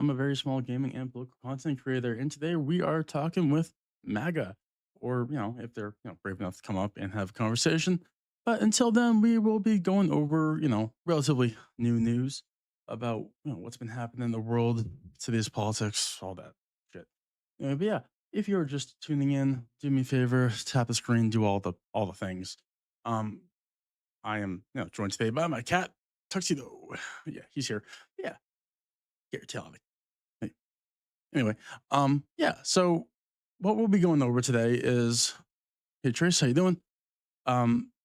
I'm a very small gaming and political content creator, and today we are talking with MAGA, or if they're brave enough to come up and have a conversation. But until then, we will be going over relatively new news about what's been happening in the world, today's politics, all that shit. But yeah, if you're just tuning in, do me a favor, tap the screen, do all the things. Um, I am joined today by my cat Tuxedo. Yeah, he's here. Yeah, get your tail out of it. Anyway, yeah. So what we'll be going over today is, hey Trace, how you doing?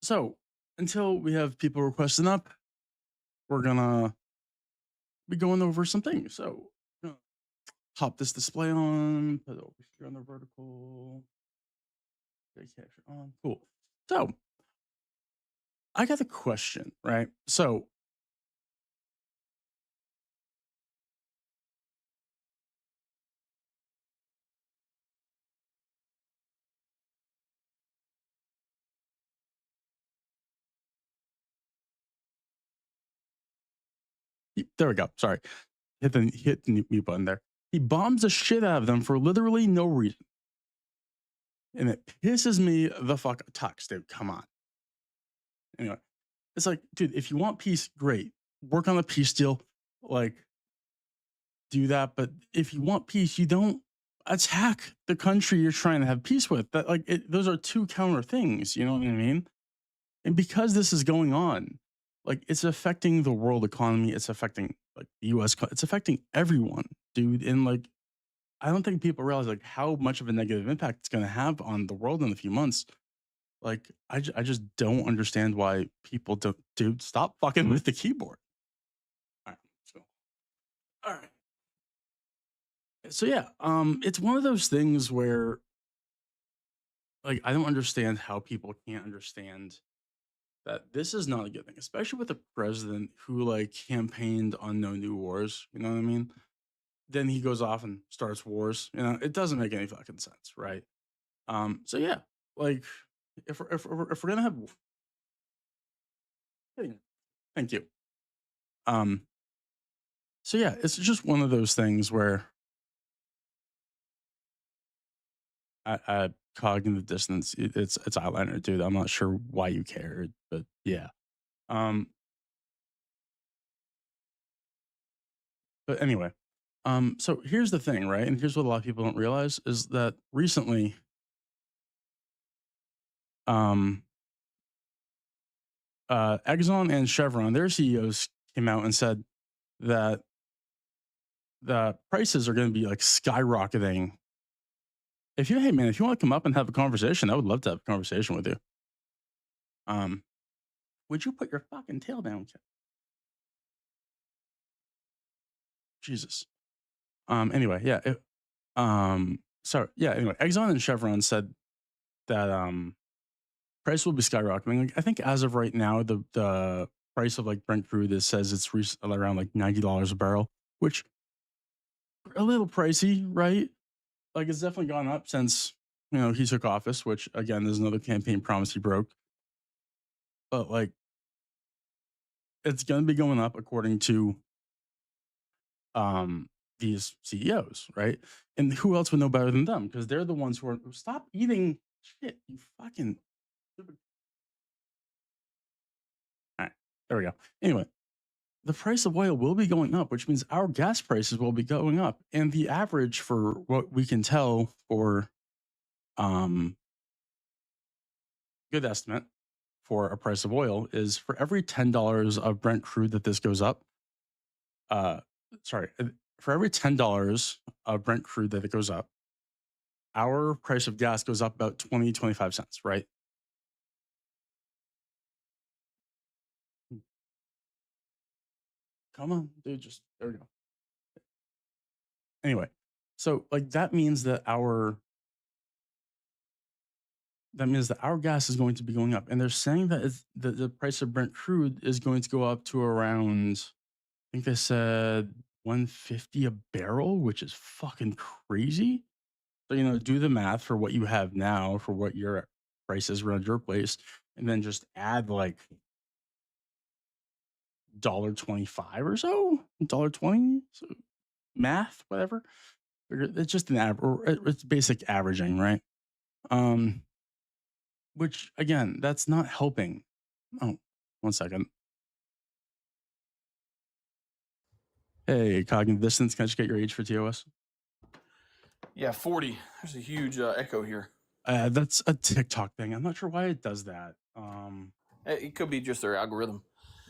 So until we have people requesting up, we're gonna be going over some things. So gonna pop this display on, put it over here on the vertical, stay capture on. Cool. So I got a question, right? So there we go. Sorry, hit the mute button there. He bombs the shit out of them for literally no reason, and it pisses me the fuck. Tux, dude, come on. Anyway, it's like, dude, if you want peace, great. Work on the peace deal. Like, do that. But if you want peace, you don't attack the country you're trying to have peace with. That those are two counter things. You know what I mean? And because this is going on, like it's affecting the world economy. It's affecting like the U.S. It's affecting everyone, dude. And like, I don't think people realize like how much of a negative impact it's going to have on the world in a few months. Like, I just don't understand why people don't. Dude, stop fucking with the keyboard. All right. So, all right. So yeah, it's one of those things where like I don't understand how people can't understand that this is not a good thing, especially with a president who like campaigned on no new wars. You know what I mean? Then he goes off and starts wars. It doesn't make any fucking sense, right? So yeah, like if we're gonna have, thank you. Um, so yeah, it's just one of those things where I cognitive dissonance. It's eyeliner, dude. I'm not sure why you cared, but yeah. Um, but anyway, so here's the thing, right? And here's what a lot of people don't realize is that recently, um, Exxon and Chevron, their CEOs came out and said that the prices are going to be like skyrocketing. Hey man, if you want to come up and have a conversation, I would love to have a conversation with you. Um, would you put your fucking tail down, kid? Jesus. Anyway, yeah. So yeah. Anyway, Exxon and Chevron said that price will be skyrocketing. Like, I think as of right now, the price of like Brent crude is says it's around like $90 a barrel, which a little pricey, right? Like it's definitely gone up since he took office, which again is another campaign promise he broke. But like it's going to be going up according to um these CEOs, right? And who else would know better than them? Because they're the ones who are stop eating shit, you fucking stupid. All right, there we go. Anyway, the price of oil will be going up, which means our gas prices will be going up. And the average for what we can tell for um good estimate for a price of oil is for every $10 of Brent crude that this goes up, uh sorry, for every $10 of Brent crude that it goes up, our price of gas goes up about 20-25 cents, right? Come on, dude, just there we go. Anyway, so like that means that our gas is going to be going up, and they're saying that the price of Brent crude is going to go up to around, I think they said 150 a barrel, which is fucking crazy. So do the math for what you have now for what your price is around your place, and then just add like $1.25 or so, $1.20. So math, whatever. It's just an average. It's basic averaging, right? Um, which again, that's not helping. Oh, 1 second. Hey, cognitive distance. Can I just get your age for TOS? Yeah, 40. There's a huge echo here. That's a TikTok thing. I'm not sure why it does that. It could be just their algorithm.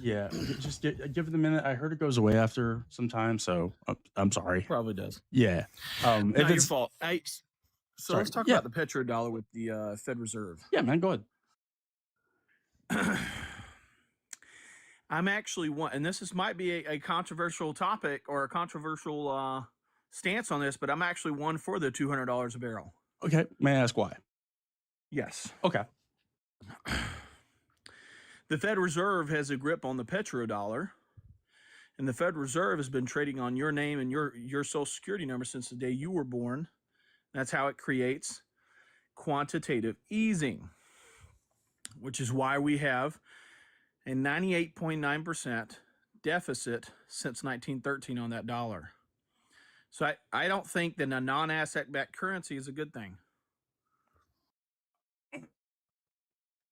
Yeah, just give it a minute. I heard it goes away after some time, so I'm sorry. Probably does. Yeah. Not your fault. So Sorry. let's talk about the petrodollar with the Fed Reserve. Yeah, man, go ahead. I'm actually one, and might be a controversial topic or a controversial stance on this, but I'm actually one for the $200 a barrel. Okay, may I ask why? Yes. Okay. The Fed Reserve has a grip on the petrodollar, and the Fed Reserve has been trading on your name and your social security number since the day you were born. That's how it creates quantitative easing, which is why we have a 98.9% deficit since 1913 on that dollar. So I don't think that a non-asset backed currency is a good thing.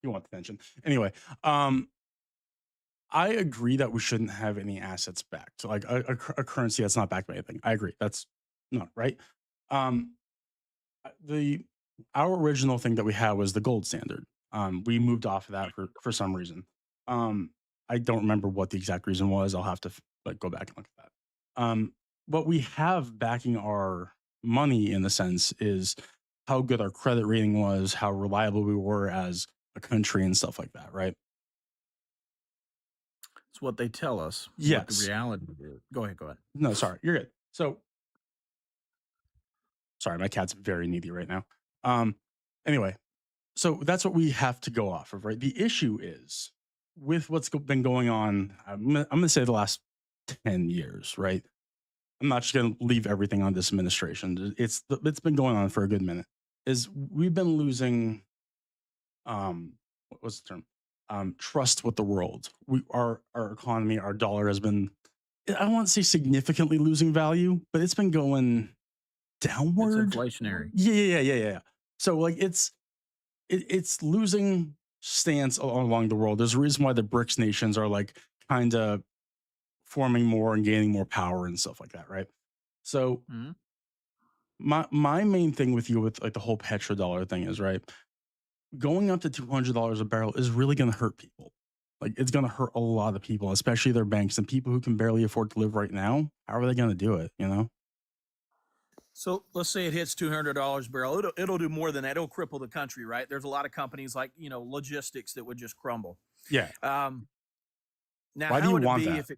You want the tension. Anyway, I agree that we shouldn't have any assets backed. So like a currency that's not backed by anything. I agree. That's not right. Our original thing that we had was the gold standard. We moved off of that for some reason. I don't remember what the exact reason was. I'll have to go back and look at that. What we have backing our money in the sense is how good our credit rating was, how reliable we were as a country and stuff like that, right? It's what they tell us. Yes. What the reality is. Go ahead. No, sorry. You're good. So, sorry, my cat's very needy right now. Anyway, so that's what we have to go off of, right? The issue is with what's been going on, I'm going to say the last 10 years, right? I'm not just going to leave everything on this administration. It's been going on for a good minute. Is we've been losing, what's the term? Trust with the world. Our economy, our dollar has been, I won't say significantly losing value, but it's been going downward. It's inflationary. Yeah. So like it's losing stance along the world. There's a reason why the BRICS nations are like kind of forming more and gaining more power and stuff like that, right? So my main thing with you with like the whole petrodollar thing is, right, going up to $200 a barrel is really going to hurt people. Like it's going to hurt a lot of people, especially their banks and people who can barely afford to live right now. How are they going to do it? You know? So let's say it hits $200 a barrel. It'll do more than that. It'll cripple the country, right? There's a lot of companies like, logistics that would just crumble. Yeah. Now, why do you want that?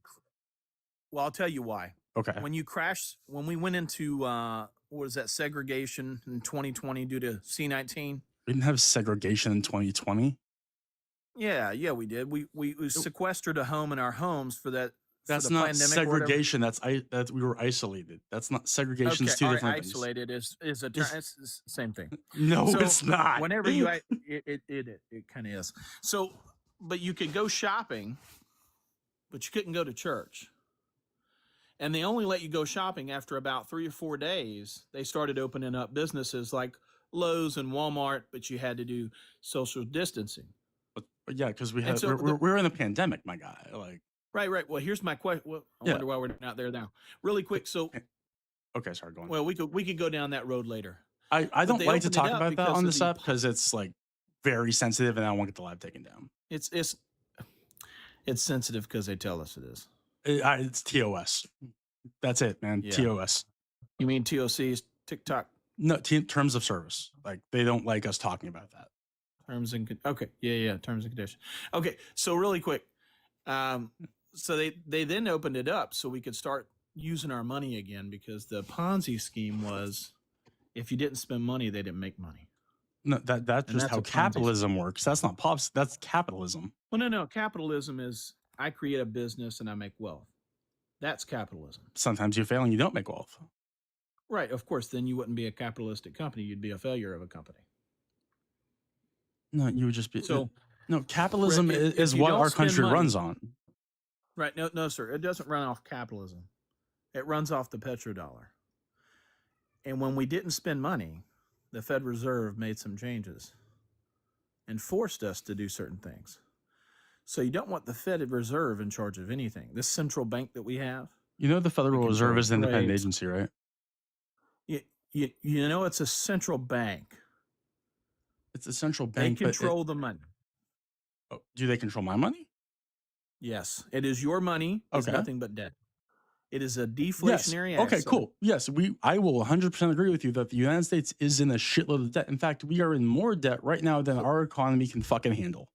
Well, I'll tell you why. Okay. When we went into, what was that, segregation in 2020 due to C-19? We didn't have segregation in 2020. Yeah, we did. We sequestered a home in our homes for that. That's not segregation. That's we were isolated. That's not segregation. Okay, two different things. Isolated is a term. It's the same thing. No, so it's not. Whenever it kind of is. So, but you could go shopping, but you couldn't go to church. And they only let you go shopping after about 3 or 4 days. They started opening up businesses like Lowe's and Walmart, but you had to do social distancing. But yeah, because we're in a pandemic, my guy. Like. Right. Well, here's my question. Well, I wonder why we're not there now. Really quick. So, okay, sorry, go on. Well, we could go down that road later. I don't like to talk about that on this app because it's like very sensitive, and I won't get the live taken down. It's sensitive because they tell us it is. It's TOS. That's it, man. Yeah. TOS. You mean TOC's TikTok? No, terms of service. Like they don't like us talking about that. Terms and terms and conditions. Okay, so really quick. So they then opened it up so we could start using our money again, because the Ponzi scheme was if you didn't spend money, they didn't make money. No, that's just how capitalism works. That's not pops. That's capitalism. Well, no. Capitalism is I create a business and I make wealth. That's capitalism. Sometimes you fail and you don't make wealth. Right. Of course, then you wouldn't be a capitalistic company. You'd be a failure of a company. No, you would just be. No, capitalism is what our country runs on. Right. No, sir. It doesn't run off capitalism. It runs off the petrodollar. And when we didn't spend money, the Fed Reserve made some changes and forced us to do certain things. So you don't want the Fed Reserve in charge of anything. This central bank that we have. You know the Federal Reserve is an independent rates. agency, right? You know it's a central bank. It's a central bank. They control the money. Oh, do they control my money? Yes, it is your money. It's Okay. nothing but debt. It is a deflationary yes. Okay, asset. cool. Yes, I will 100% agree with you that the United States is in a shitload of debt. In fact, we are in more debt right now than our economy can fucking handle.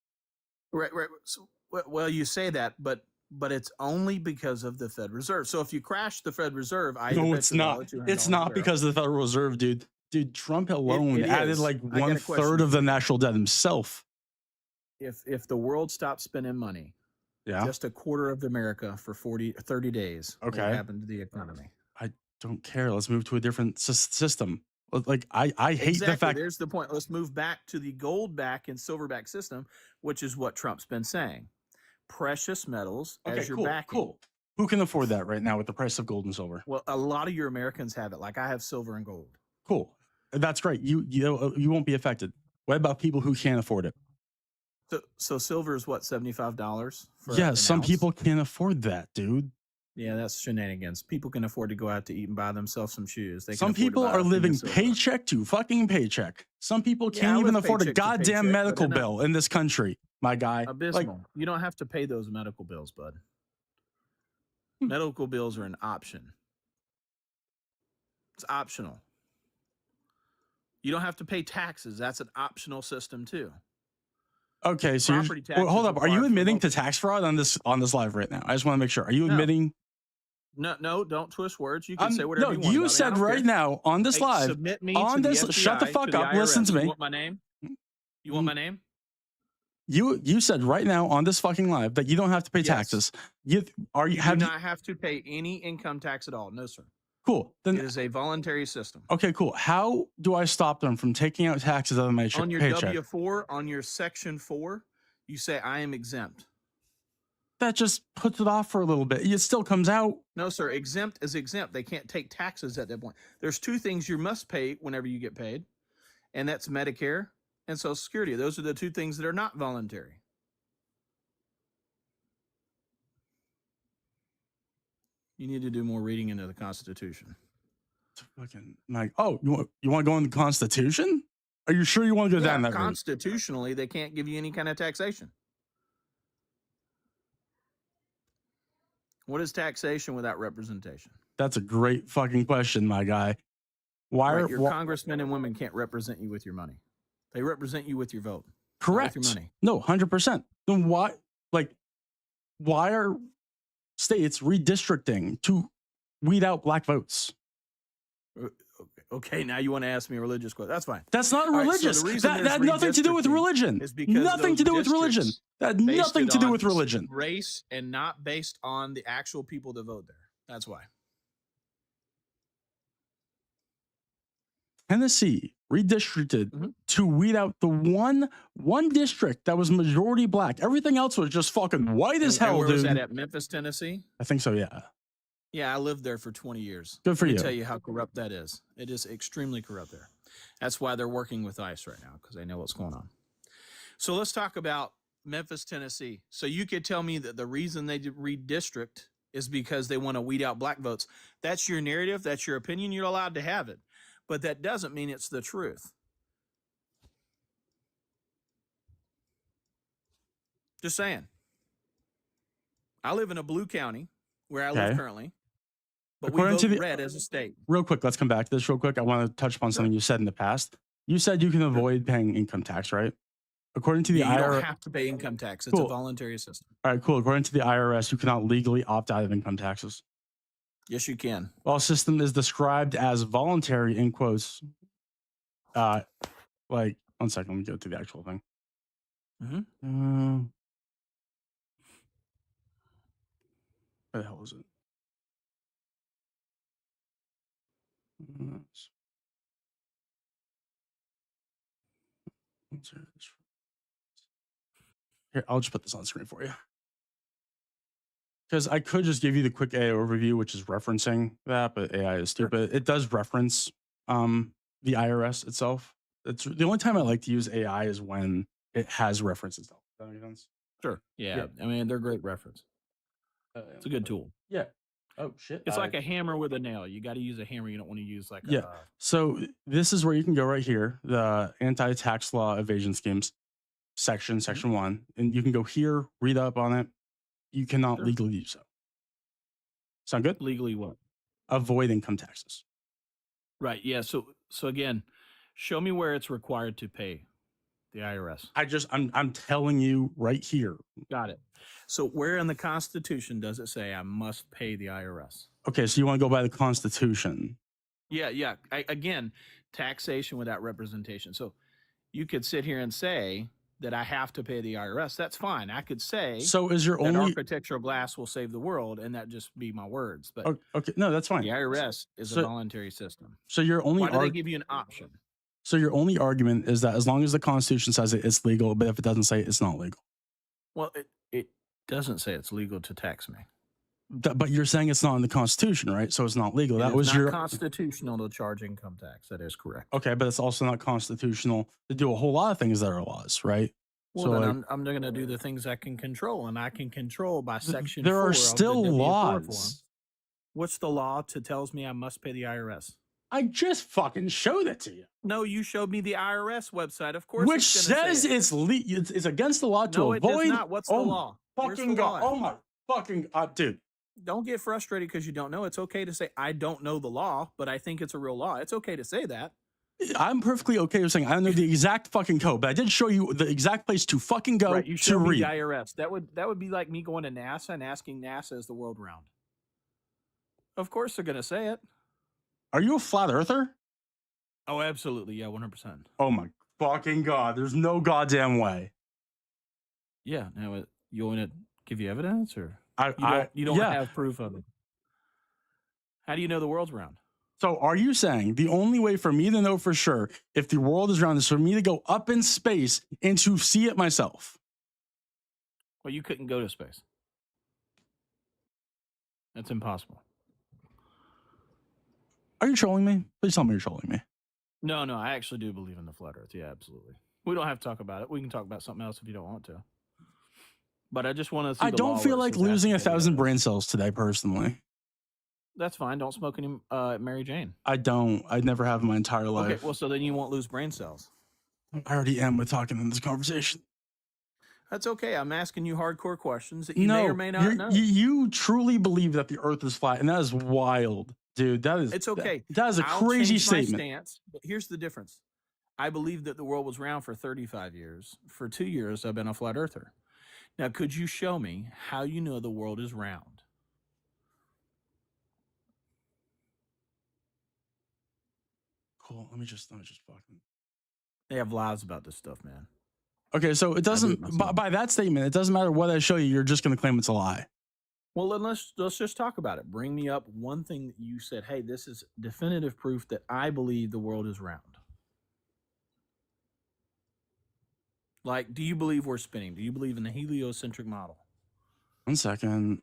Right. So, well, you say that, but it's only because of the Fed Reserve. So if you crash the Fed Reserve, no, it's not. It's not because of the Federal Reserve, dude. Dude, Trump alone added like 1/3 of the national debt himself. If the world stopped spending money, just a quarter of America for 30 days, what happened to the economy? I don't care. Let's move to a different system. Like I hate the fact. There's the point. Let's move back to the gold back and silver back system, which is what Trump's been saying. Precious metals as your backing. Cool. Who can afford that right now with the price of gold and silver? Well, a lot of your Americans have it. Like I have silver and gold. Cool. That's great. You won't be affected. What about people who can't afford it? So silver is what, $75? Yeah, some people can't afford that, dude. Yeah, that's shenanigans. People can afford to go out to eat and buy themselves some shoes. Some people are living paycheck to fucking paycheck. Some people can't even afford a goddamn medical bill in this country, my guy. Abysmal. You don't have to pay those medical bills, bud. Medical bills are an option. It's optional. You don't have to pay taxes. That's an optional system too. Okay, so hold up. Are you admitting to tax fraud on this live right now? I just want to make sure. Are you admitting? No, don't twist words. You can say whatever you want. You said right now on this live. Submit me on this. Shut the fuck up. Listen to me. You want my name? You want my name? You said right now on this fucking live that you don't have to pay taxes. You do not have to pay any income tax at all. No, sir. Cool. Then it is a voluntary system. Okay, cool. How do I stop them from taking out taxes out of my paycheck? On your W-4, on your Section 4, you say I am exempt. That just puts it off for a little bit. It still comes out. No, sir. Exempt is exempt. They can't take taxes at that point. There's two things you must pay whenever you get paid, and that's Medicare and Social Security. Those are the two things that are not voluntary. You need to do more reading into the Constitution. Fucking like, oh, you want to go in the Constitution? Are you sure you want to go down that route? Constitutionally, they can't give you any kind of taxation. What is taxation without representation? That's a great fucking question, my guy. Why are your congressmen and women can't represent you with your money? They represent you with your vote. Correct. With your money. No, 100%. Then why are states redistricting to weed out black votes? Okay, now you want to ask me a religious question. That's fine. That's not religious. Right, so that had nothing to do with religion. Nothing to do with religion. That had nothing to do with religion. Race and not based on the actual people that vote there. That's why. Tennessee redistricted to weed out the one district that was majority black. Everything else was just fucking white as hell, dude. Where was that at? Memphis, Tennessee? I think so, yeah. Yeah, I lived there for 20 years. Good for you. Let me tell you how corrupt that is. It is extremely corrupt there. That's why they're working with ICE right now, because they know what's going on. So let's talk about Memphis, Tennessee. So you could tell me that the reason they redistrict is because they want to weed out black votes. That's your narrative. That's your opinion. You're allowed to have it. But that doesn't mean it's the truth. Just saying. I live in a blue county where I live currently. But we vote red as a state. Real quick, letch come back to this real quick. I want to touch upon something you said in the past. You said you can avoid paying income tax, right? According to the IRS, you don't have to pay income tax. It's a voluntary system. All right, cool. According to the IRS, you cannot legally opt out of income taxes. Yes, you can. While a system is described as voluntary, in quotes, like, 1 second, let me go to the actual thing. Where the hell is it? Here, I'll just put this on screen for you. because I could just give you the quick AI overview, which is referencing that, but AI is Sure. stupid. It does reference the IRS itself. It's the only time I like to use AI is when it has reference itself. Does that make sense? Sure. Yeah. I mean, they're great reference. It's a good tool. Yeah. Oh shit. It's like a hammer with a nail. You got to use a hammer. You don't want to use like Yeah. So this is where you can go right here, the anti-tax law evasion schemes section, section 1, and you can go here, read up on it. You cannot Sure. legally do so. Sound good? Legally what? Avoid income taxes. Right. Yeah. So again, show me where it's required to pay the IRS. I'm telling you right here. Got it. So where in the Constitution does it say I must pay the IRS? Okay, so you want to go by the Constitution. Yeah. Again, taxation without representation. So you could sit here and say that I have to pay the IRS. That's fine. I could say So is your that only architectural glass will save the world, and that just be my words. But okay, no, that's fine. the IRS is a voluntary system. So your only Why do they give you an option? So your only argument is that as long as the Constitution says it, it's legal, but if it doesn't say it, it's not legal. Well, it doesn't say it's legal to tax me. But you're saying it's not in the Constitution, right? So it's not legal. That was your constitutional to charge income tax. That is correct. Okay, but it's also not constitutional to do a whole lot of things that are laws, right? Well, so then like, I'm going to do the things I can control, and I can control by section. There 4 are of still the laws. Form. What's the law to tells me I must pay the IRS? I just fucking showed it to you. No, you showed me the IRS website. Of course, which says it's against the law to avoid. It does not. What's the law? Fucking god! Oh my fucking dude! Don't get frustrated because you don't know. It's okay to say I don't know the law, but I think it's a real law. It's okay to say that. I'm perfectly okay with saying I don't know the exact fucking code, but I did show you the exact place to fucking go right, you showed to me read. The IRS. That would be like me going to NASA and asking NASA, is the world round? Of course they're gonna say it. Are you a flat earther? Oh, absolutely. Yeah, 100%. Oh my fucking god! There's no goddamn way. Yeah. Now, you want to give you evidence, or you don't yeah. have proof of it? How do you know the world's round? So are you saying the only way for me to know for sure if the world is round is for me to go up in space and to see it myself? Well, you couldn't go to space. That's impossible. Are you trolling me? Please tell me you're trolling me. No, I actually do believe in the flat earth. Yeah, absolutely. We don't have to talk about it. We can talk about something else if you don't want to. But I just want to see I don't feel like losing 1,000 brain cells today, personally. That's fine. Don't smoke any Mary Jane. I don't. I never have in my entire life. Okay, well, so then you won't lose brain cells. I already am with talking in this conversation. That's okay. I'm asking you hardcore questions that you may or may not know. You truly believe that the earth is flat, and that is wild, dude. It's okay. That is a crazy statement. My stance, but here's the difference. I believe that the world was round for 35 years. For 2 years, I've been a flat earther. Now, could you show me how you know the world is round? Cool. Let me just fucking. They have lies about this stuff, man. Okay, so it doesn't. By that statement, it doesn't matter what I show you. You're just going to claim it's a lie. Well, then let's just talk about it. Bring me up one thing that you said, hey, this is definitive proof that I believe the world is round. Like, do you believe we're spinning? Do you believe in the heliocentric model? 1 second.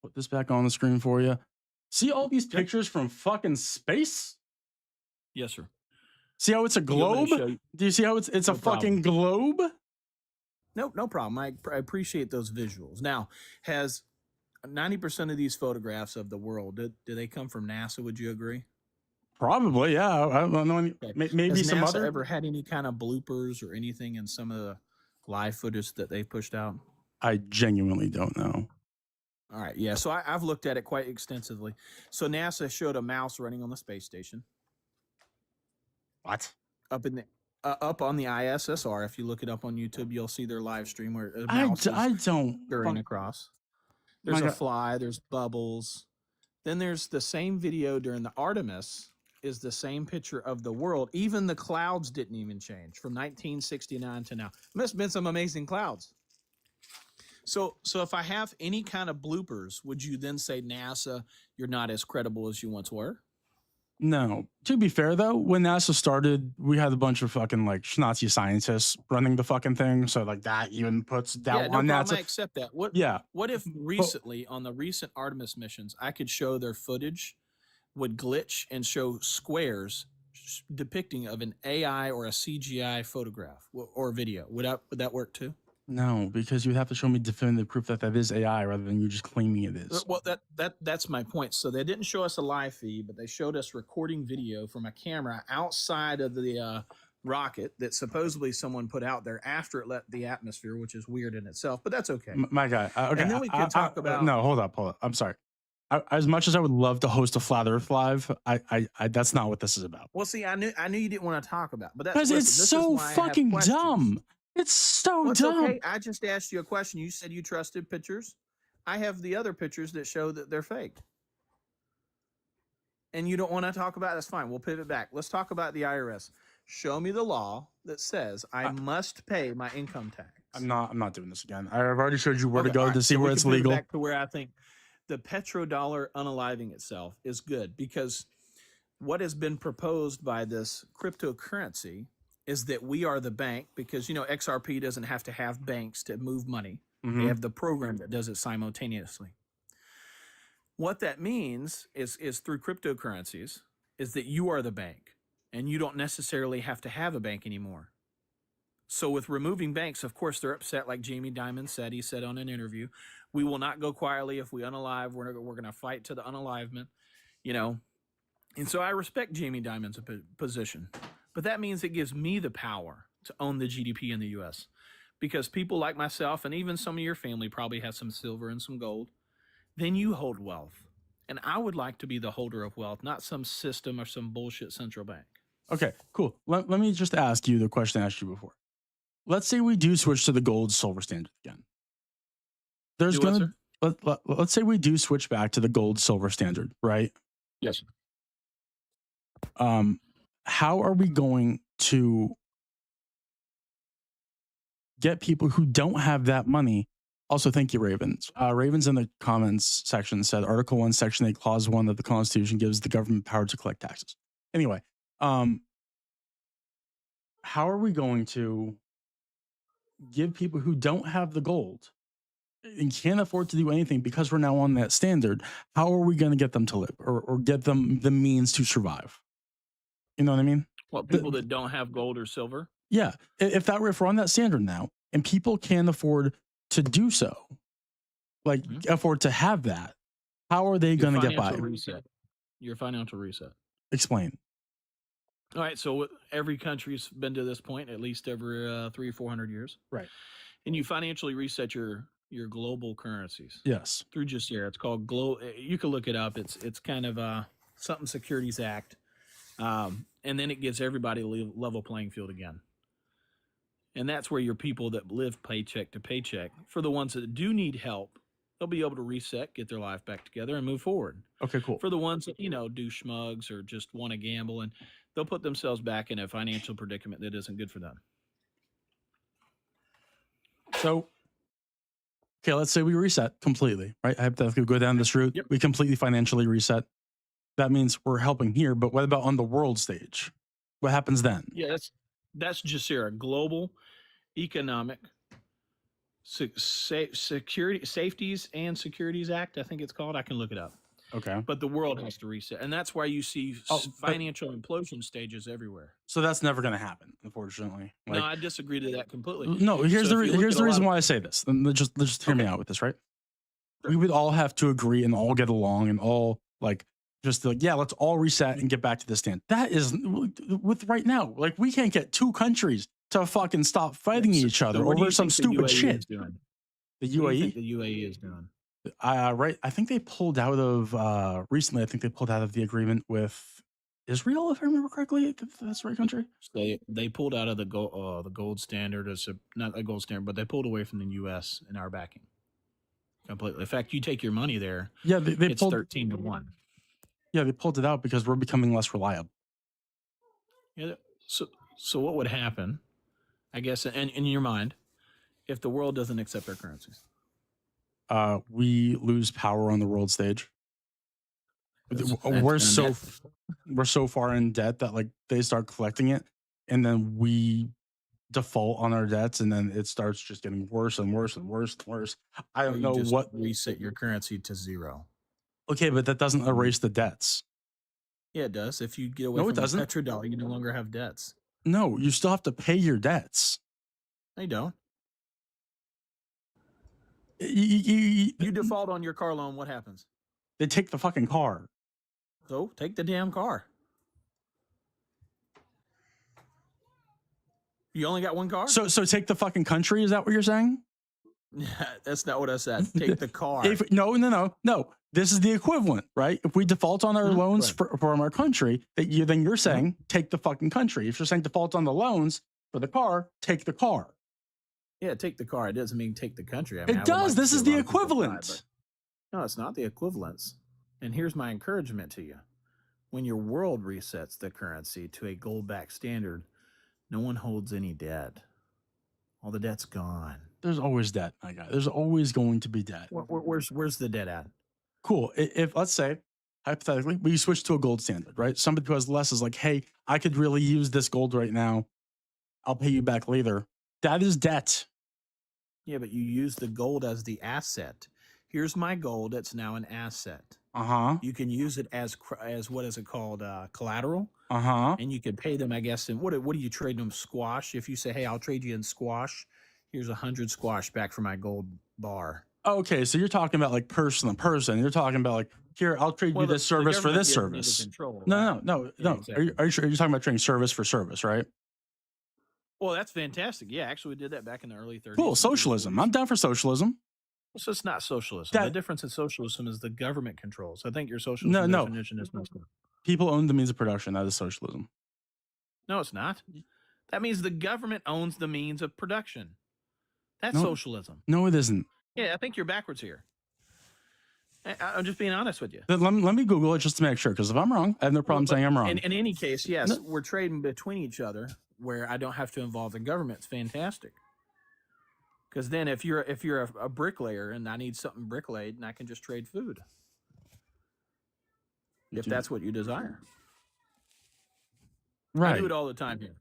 Put this back on the screen for you. See all these pictures from fucking space? Yes, sir. See how it's a globe? Do you see how it's a fucking globe? Nope, no problem. I appreciate those visuals. Now, has 90% of these photographs of the world, do they come from NASA, would you agree? Probably, yeah. I don't know. Maybe has some NASA other. Ever had any kind of bloopers or anything in some of the live footage that they pushed out? I genuinely don't know. All right, yeah. So I've looked at it quite extensively. So NASA showed a mouse running on the space station. What? Up on the ISSR. If you look it up on YouTube, you'll see their live stream where a mouse is scurrying across. There's a fly. There's bubbles. Then there's the same video during the Artemis. Is the same picture of the world. Even the clouds didn't even change from 1969 to now. Must have been some amazing clouds. So if I have any kind of bloopers, would you then say, NASA, you're not as credible as you once were? No. To be fair though, when NASA started, we had a bunch of fucking like Nazi scientists running the fucking thing. So like that even puts doubt Yeah, no on problem. NASA. I accept that. Yeah. What if But recently on the recent Artemis missions, I could show their footage would glitch and show squares depicting of an AI or a CGI photograph or video? Would that work too? no, because you have to show me definitive proof that that is AI rather than you just claiming it is. Well, that's my point. So they didn't show us a live feed, but they showed us recording video from a camera outside of the rocket that supposedly someone put out there after it left the atmosphere, which is weird in itself. But that's okay. My guy. Okay. And then we can talk about no, hold up. I'm sorry. As much as I would love to host a Flat Earth Live, I that's not what this is about. Well, see, I knew you didn't want to talk about, but that's Because listen, it's this so is why fucking I have questions. dumb. It's so Well, it's dumb. okay. I just asked you a question. You said you trusted pictures. I have the other pictures that show that they're fake. And you don't want to talk about it, that's fine. We'll pivot back. Let's talk about the IRS. Show me the law that says I must pay my income tax. I'm not doing this again. I've already showed you where to Okay, go all right, to see so where we it's can pivot legal. back to where I think the petrodollar unaliving itself is good, because what has been proposed by this cryptocurrency is that we are the bank, because XRP doesn't have to have banks to move money. They have the program that does it simultaneously. What that means is through cryptocurrencies is that you are the bank and you don't necessarily have to have a bank anymore. So with removing banks, of course, they're upset, like Jamie Dimon said. He said on an interview, we will not go quietly if we unalive. We're going to fight to the unalivement, And so I respect Jamie Dimon's position. But that means it gives me the power to own the GDP in the U.S. Because people like myself, and even some of your family probably have some silver and some gold, then you hold wealth. And I would like to be the holder of wealth, not some system or some bullshit central bank. Okay, cool. Let me just ask you the question I asked you before. Let's say we do switch to the gold silver standard again. There's going to let's say we do switch back to the gold silver standard, right? Yes. How are we going to get people who don't have that money? Also, thank you, Ravens. Ravens in the comments section said Article 1, Section 8, Clause 1 of the Constitution gives the government power to collect taxes. Anyway, how are we going to give people who don't have the gold and can't afford to do anything because we're now on that standard? How are we going to get them to live or get them the means to survive? You know what I mean? What, people that don't have gold or silver? Yeah. If we're on that standard now and people can't afford to do so, like afford to have that, how are they going to get by? Your financial reset. Explain. All right. So every country's been to this point at least every 300 or 400 years. Right. And you financially reset your global currencies. Yes. Through it's called global. You can look it up. It's kind of something Securities Act. And then it gives everybody a level playing field again. And that's where your people that live paycheck to paycheck, for the ones that do need help, they'll be able to reset, get their life back together, and move forward. Okay, cool. For the ones that, do schmugs or just want to gamble, and they'll put themselves back in a financial predicament that isn't good for them. So, okay, let's say we reset completely, right? Hypothetically, go down this route. Yep. We completely financially reset. That means we're helping here, but what about on the world stage? What happens then? Yeah, that's just here, a global economic security, safeties and securities act, I think it's called. I can look it up. Okay. But the world has to reset. And that's why you see financial implosion stages everywhere. So that's never going to happen, unfortunately. No, I disagree to that completely. No, here's the reason why I say this. And just hear me out with this, right? Sure. We would all have to agree and all get along and all let's all reset and get back to the stand. That is with right now. Like, we can't get two countries to fucking stop fighting each other over some stupid shit. The UAE? What do you think the UAE is doing? Right. I think they pulled out of recently. I think they pulled out of the agreement with Israel, if I remember correctly. If that's the right country. They pulled out of the gold standard, not a gold standard, but they pulled away from the U.S. in our backing completely. In fact, you take your money there. Yeah, they it's pulled 13-1. Yeah, they pulled it out because we're becoming less reliable. Yeah. So what would happen, I guess, in your mind, if the world doesn't accept our currencies? We lose power on the world stage. We're so far in debt that like they start collecting it, and then we default on our debts, and then it starts just getting worse and worse and worse and worse. I don't know what reset your currency to 0. Okay, but that doesn't erase the debts. Yeah, it does. If you get away No, it from the doesn't. petrodollar, you no longer have debts. No, you still have to pay your debts. No, you don't. You You default on your car loan, what happens? They take the fucking car. So take the damn car. You only got one car? So take the fucking country. Is that what you're saying? That's not what I said. Take the car. No. This is the equivalent, right? If we default on our loans from our country, then you're saying take the fucking country. If you're saying default on the loans for the car, take the car. Yeah, take the car. It doesn't mean take the country. I mean, it does. This is the equivalent. No, it's not the equivalence. And here's my encouragement to you. When your world resets the currency to a gold-backed standard, no one holds any debt. All the debt's gone. There's always debt, my guy. There's always going to be debt. Where's the debt at? Cool. If let's say, hypothetically, we switch to a gold standard, right? Somebody who has less is like, hey, I could really use this gold right now. I'll pay you back later. That is debt. Yeah, but you use the gold as the asset. Here's my gold. That's now an asset. You can use it as what is it called? Collateral. And you can pay them, I guess. And what do you trade them? Squash. If you say, hey, I'll trade you in squash. Here's 100 squash back for my gold bar. Okay, so you're talking about like person to person. You're talking about like, here, I'll trade you this service for this service. Control, no. Yeah, exactly. Are you sure? You're talking about trading service for service, right? Well, that's fantastic. Yeah, actually, we did that back in the early 30s. Cool, socialism. I'm down for socialism. So it's not socialism. The difference in socialism is the government controls. I think your socialism definition is messed up. People own the means of production. That is socialism. No, it's not. That means the government owns the means of production. That's socialism. No, it isn't. Yeah, I think you're backwards here. I'm just being honest with you. Let me Google it just to make sure, because if I'm wrong, I have no problem saying I'm wrong. In any case, yes, we're trading between each other where I don't have to involve the government. It's fantastic. Because then if you're a bricklayer and I need something bricklayed, and I can just trade food. If that's what you desire. Right. I do it all the time here.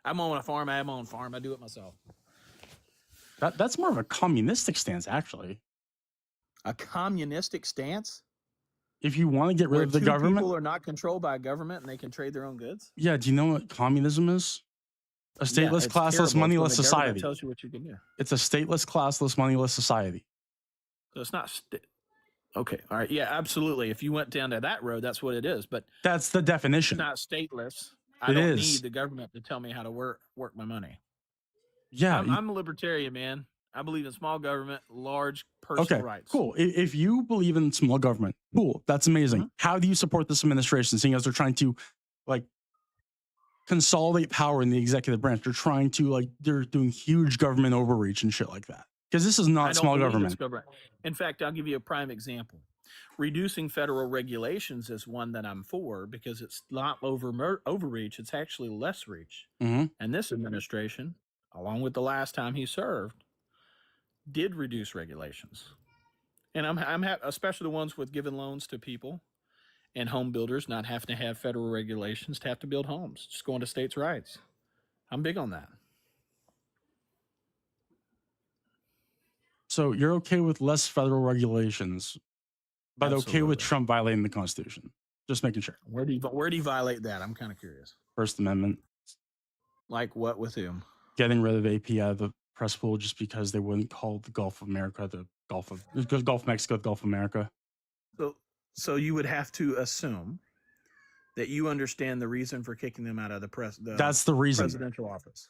I'm on a farm. I have my own farm. I do it myself. That's more of a communistic stance, actually. A communistic stance? If you want to get rid of the government, people are not controlled by a government and they can trade their own goods. Yeah. Do you know what communism is? A stateless, classless, moneyless society. Tells you what you can do. It's a stateless, classless, moneyless society. So it's not. Okay. All right. Yeah. Absolutely. If you went down to that road, that's what it is. But that's the definition. It's not stateless. I don't need the government to tell me how to work my money. Yeah. I'm a libertarian, man. I believe in small government, large personal rights. Cool. If you believe in small government, cool. That's amazing. How do you support this administration, seeing as they're trying to like consolidate power in the executive branch? They're doing huge government overreach and shit like that. Because this is not small government. In fact, I'll give you a prime example. Reducing federal regulations is one that I'm for because it's not overreach. It's actually less reach. And this administration, along with the last time he served, did reduce regulations. And I'm especially the ones with giving loans to people and home builders not having to have federal regulations to have to build homes, just going to states' rights. I'm big on that. So you're okay with less federal regulations, but Absolutely. Okay with Trump violating the Constitution? Just making sure. Where do you violate that? I'm kind of curious. First Amendment. Like what with whom? Getting rid of AP out of the press pool just because they wouldn't call the Gulf of America the Gulf of Mexico, the Gulf of America. So you would have to assume that you understand the reason for kicking them out of that's the reason. Presidential office,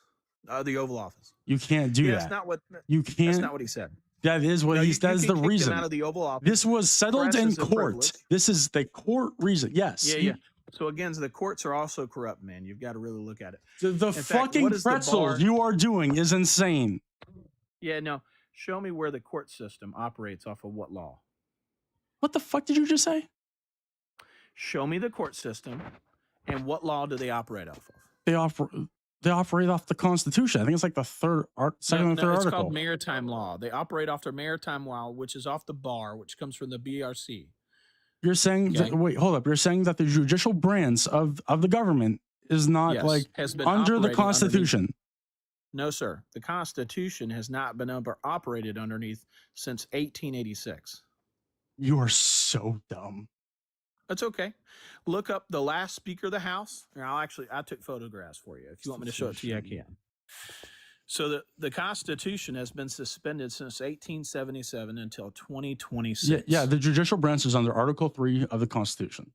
the Oval Office. You can't do that. That's not what. You can't. That's not what he said. That is what he's. That is the reason. Out of the Oval Office. This was settled in court. This is the court reason. Yes. Yeah. So again, the courts are also corrupt, man. You've got to really look at it. The fucking pretzels you are doing is insane. Yeah. No. Show me where the court system operates off of what law. What the fuck did you just say? Show me the court system, and what law do they operate off of? They operate off the Constitution. I think it's like the second or third article. It's called maritime law. They operate off their maritime law, which is off the bar, which comes from the BRC. You're saying that, wait, hold up. You're saying that the judicial branch of the government is not has been under the Constitution. No, sir. The Constitution has not been operated underneath since 1886. You are so dumb. That's okay. Look up the last Speaker of the House. I took photographs for you. If you want me to show it to you, I can. So the Constitution has been suspended since 1877 until 2026. Yeah, the judicial branch is under Article 3 of the Constitution.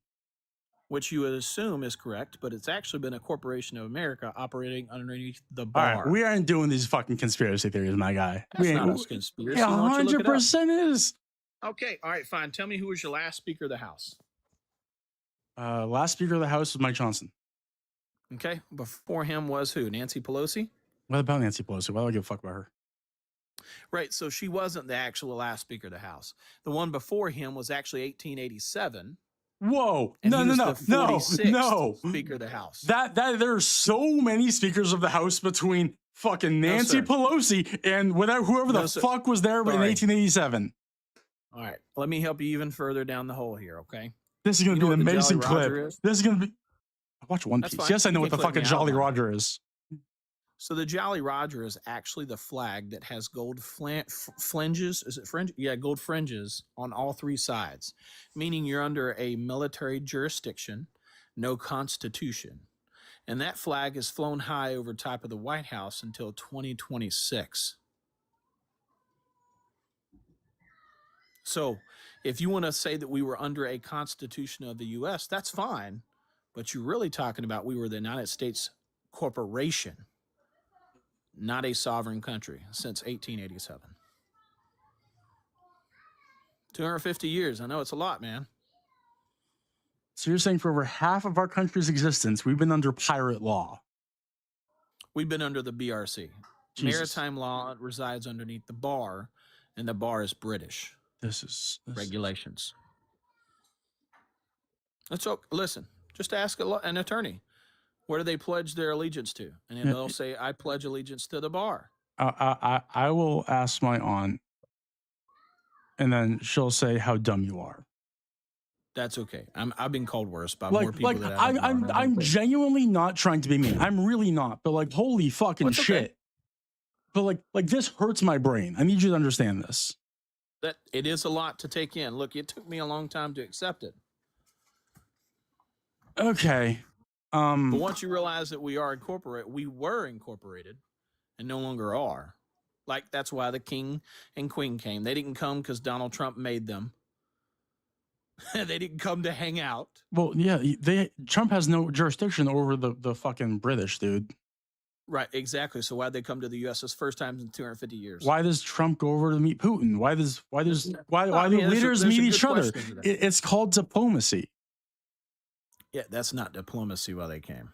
Which you would assume is correct, but it's actually been a corporation of America operating underneath the bar. All right, we aren't doing these fucking conspiracy theories, my guy. That's not a conspiracy. Yeah, 100% is. Okay, all right, fine. Tell me who was your last Speaker of the House? Last Speaker of the House was Mike Johnson. Okay, before him was who? Nancy Pelosi? What about Nancy Pelosi? Why do I give a fuck about her? Right, so she wasn't the actual last Speaker of the House. The one before him was actually 1887. Whoa! And no! Speaker of the House. That there are so many speakers of the House between fucking Nancy Pelosi and whoever the fuck was there in 1887. All right, let me help you even further down the hole here. Okay, this is gonna be an amazing clip. This is gonna be. I watch One Piece. Yes, I know what the fucking Jolly Roger is. So the Jolly Roger is actually the flag that has gold fringes. Is it fringe? Yeah, gold fringes on all three sides, meaning you're under a military jurisdiction, no constitution. And that flag is flown high over top of the White House until 2026. So if you want to say that we were under a constitution of the U.S., that's fine. But you're really talking about we were the United States corporation, not a sovereign country, since 1887. 250 years. I know it's a lot, man. So you're saying for over half of our country's existence, we've been under pirate law? We've been under the BRC. Jesus. Maritime law resides underneath the bar, and the bar is British. This is regulations. Let's listen. Just ask an attorney. What do they pledge their allegiance to? And then they'll say, I pledge allegiance to the bar. I will ask my aunt, and then she'll say how dumb you are. That's okay. I've been called worse by more people that I'm genuinely not trying to be mean. I'm really not. But holy fucking shit. Okay. But this hurts my brain. I need you to understand this. That it is a lot to take in. Look, it took me a long time to accept it. Okay. But once you realize that we were incorporated and no longer are. That's why the king and queen came. They didn't come because Donald Trump made them. They didn't come to hang out. Well, yeah, Trump has no jurisdiction over the fucking British, dude. Right, exactly. So why'd they come to the U.S. this first time in 250 years? Why does Trump go over to meet Putin? Why do leaders meet each other? It's called diplomacy. Yeah, that's not diplomacy why they came.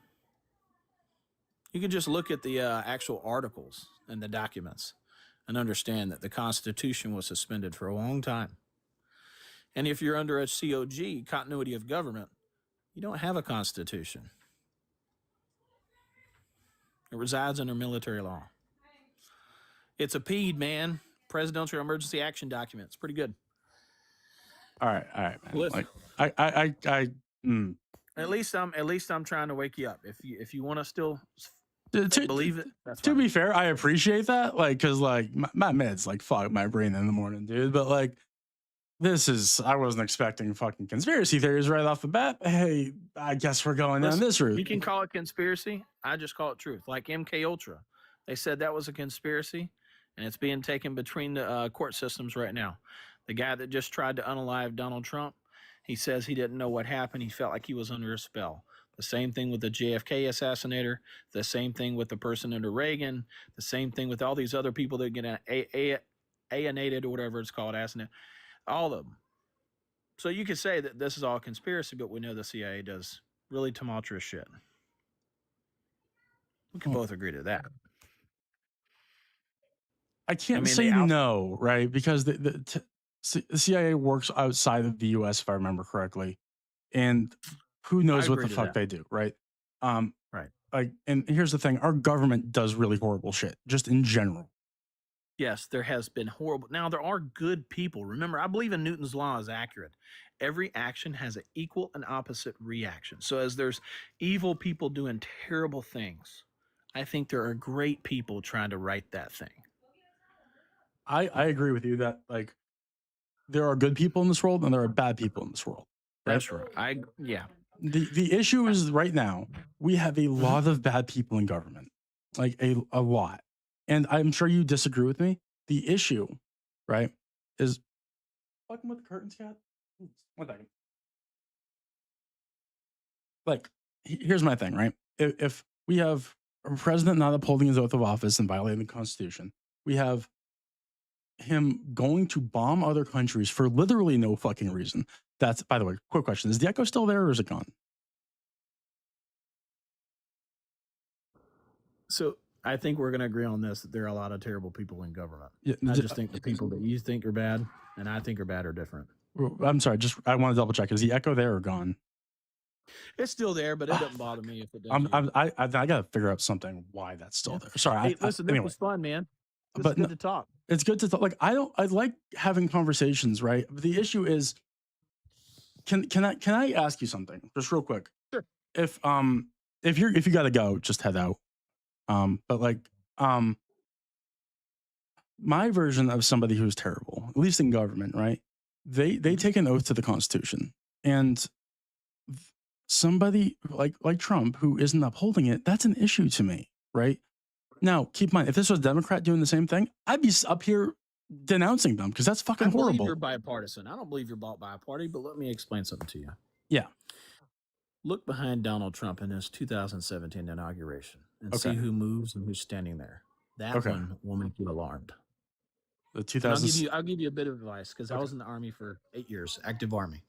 You can just look at the actual articles and the documents and understand that the Constitution was suspended for a long time. And if you're under a COG, continuity of government, you don't have a constitution. It resides under military law. It's a PED, man. Presidential Emergency Action Document. It's pretty good. All right, man. Listen, At least I'm trying to wake you up. If you want to still believe it, that's fine. To be fair, I appreciate that. Because my meds fuck my brain in the morning, dude. But I wasn't expecting fucking conspiracy theories right off the bat. Hey, I guess we're going down this route. You can call it conspiracy. I just call it truth. Like MK Ultra, they said that was a conspiracy, and it's being taken between the court systems right now. The guy that just tried to unalive Donald Trump, he says he didn't know what happened. He felt like he was under a spell. The same thing with the JFK assassinator. The same thing with the person under Reagan. The same thing with all these other people that get alienated or whatever it's called, assassinated. All of them. So you could say that this is all conspiracy, but we know the CIA does really tumultuous shit. We can both agree to that. I can't say no, right? Because the CIA works outside of the U.S., if I remember correctly, and who knows what the fuck they do, right? Right. And here's the thing: our government does really horrible shit, just in general. Yes, there has been horrible. Now, there are good people. Remember, I believe in Newton's law is accurate. Every action has an equal and opposite reaction. So, as there's evil people doing terrible things, I think there are great people trying to right that thing. I agree with you that like there are good people in this world and there are bad people in this world. Right? That's right. Yeah. The issue is right now we have a lot of bad people in government, like a lot, and I'm sure you disagree with me. The issue, right, is fucking with the curtains, cat. 1 second. Like, here's my thing, right? If we have a president not upholding his oath of office and violating the Constitution, we have him going to bomb other countries for literally no fucking reason. That's, by the way, quick question: is the echo still there or is it gone? So I think we're going to agree on this that there are a lot of terrible people in government. Yeah, I just think the people that you think are bad and I think are bad are different. I'm sorry, just I want to double check. Is the echo there or gone? It's still there, but it doesn't bother me if it does. I gotta figure out something why that's still there. Sorry. Hey, listen, this was fun, man. It's good to talk. It's good to talk. Like I like having conversations, right? But the issue is, can I ask you something just real quick? Sure. If you gotta go, just head out. But like my version of somebody who's terrible, at least in government, right? They take an oath to the Constitution, and somebody like Trump who isn't upholding it, that's an issue to me, right? Now, keep in mind, if this was a Democrat doing the same thing, I'd be up here denouncing them because that's fucking horrible. I believe you're bipartisan. I don't believe you're bought by a party, but let me explain something to you. Yeah. Look behind Donald Trump in his 2017 inauguration and see who moves and who's standing there. That one will make you alarmed. The 2000. I'll give you a bit of advice because I was in the Army for 8 years, active Army.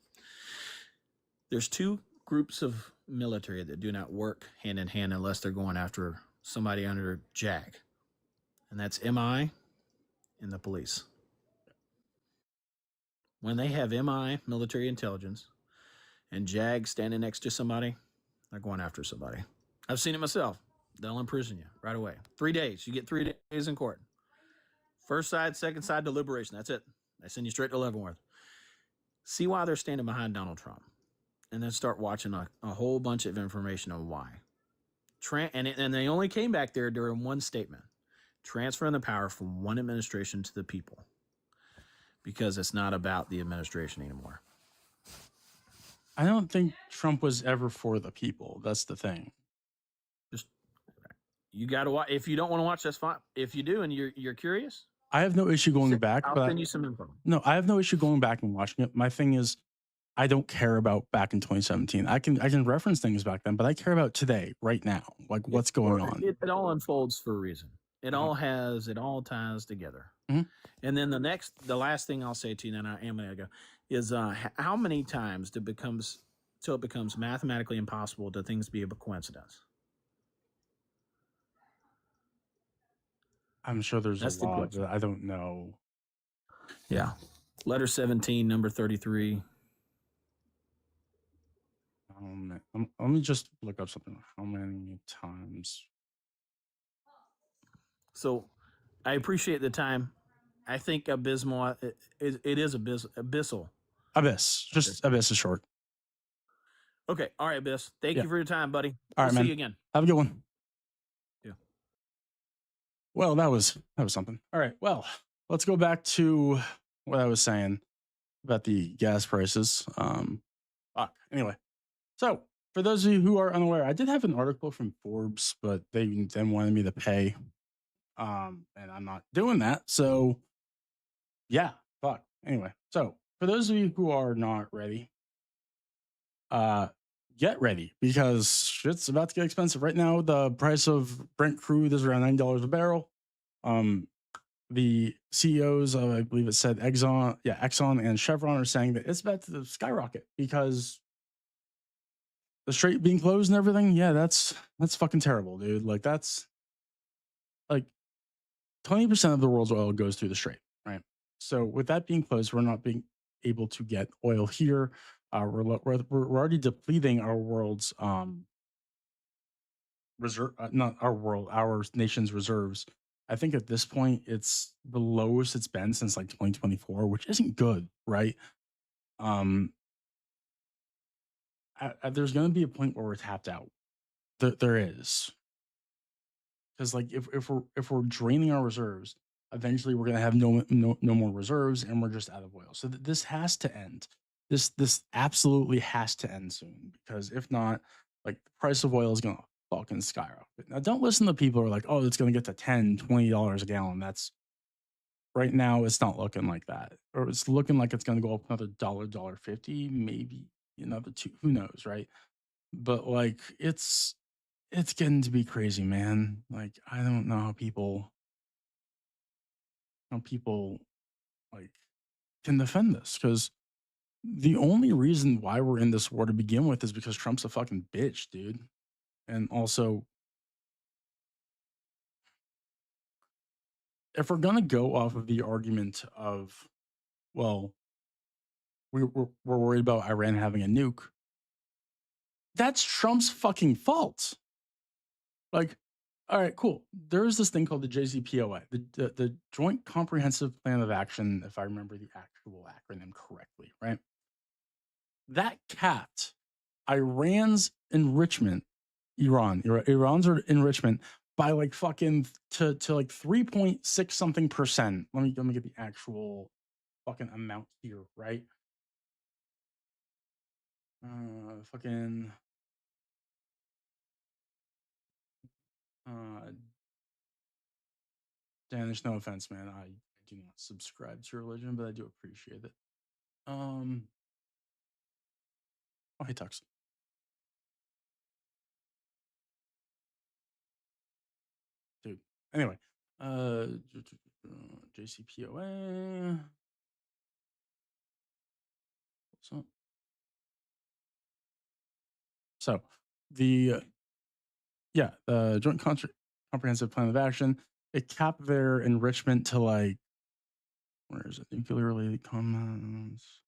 There's 2 groups of military that do not work hand in hand unless they're going after somebody under JAG, and that's MI and the police. When they have MI, military intelligence, and JAG standing next to somebody, they're going after somebody. I've seen it myself. They'll imprison you right away. 3 days. You get 3 days in court. First side, second side, deliberation. That's it. They send you straight to Leavenworth. See why they're standing behind Donald Trump. And then start watching a whole bunch of information on why. And they only came back there during one statement: transferring the power from one administration to the people, because it's not about the administration anymore. I don't think Trump was ever for the people. That's the thing. Just you got to watch. If you don't want to watch, that's fine. If you do and you're curious, I have no issue going back. I'll send you some info. No, I have no issue going back and watching it. My thing is, I don't care about back in 2017. I can reference things back then, but I care about today, right now, like what's going on. It all unfolds for a reason. It all ties together. Mm-hmm. And then the last thing I'll say to you, then I am going to go, is how many times till it becomes mathematically impossible to things be a coincidence? I'm sure there's a lot that I don't know. Yeah. Letter 17, number 33. Let me just look up something. How many times? So I appreciate the time. I think abysmal. It is abyssal. Abyss. Just abyss is short. Okay. All right, Abyss. Thank you for your time, buddy. All right, man. See you again. Have a good one. Yeah. Well, that was something. All right. Well, let's go back to what I was saying about the gas prices. Anyway. So, for those of you who are unaware, I did have an article from Forbes, but they then wanted me to pay. And I'm not doing that. So, yeah, fuck. Anyway, so for those of you who are not ready, get ready because shit's about to get expensive. Right now, the price of Brent crude is around $9 a barrel. The CEOs of, I believe it said Exxon and Chevron are saying that it's about to skyrocket because the strait being closed and everything. Yeah, that's fucking terrible, dude. Like that's like 20% of the world's oil goes through the strait, right? So with that being closed, we're not being able to get oil here. We're already depleting our world's reserve, not our world, our nation's reserves I think at this point it's the lowest it's been since like 2024, which isn't good, right? Um, there's going to be a point where we're tapped out. There is, because like if we're draining our reserves, eventually we're going to have no more reserves, and we're just out of oil. So this has to end. This absolutely has to end soon, because if not, like the price of oil is going to fucking skyrocket. Now, don't listen to people who are like, oh, it's going to get to $10, $20 a gallon. That's right now. It's not looking like that, or it's looking like it's going to go up another $1.50, maybe another two. Who knows, right? But like it's getting to be crazy, man. Like I don't know how people like can defend this, because the only reason why we're in this war to begin with is because Trump's a fucking bitch, dude. And also, if we're gonna go off of the argument of, well, we're worried about Iran having a nuke, that's Trump's fucking fault. Like, all right, cool. There's this thing called the JCPOA, the Joint Comprehensive Plan of Action, if I remember the actual acronym correctly, right? That capped Iran's enrichment, Iran's enrichment by like fucking to like 3.6 something percent. Let me get the actual fucking amount here, right? Fucking uh Danish, no offense, man. I do not subscribe to your religion, but I do appreciate it. Um oh, hey Tux. Dude. Anyway, JCPOA. So the Joint Comprehensive Plan of Action, it capped their enrichment to like, where is it? Nuclear related comments.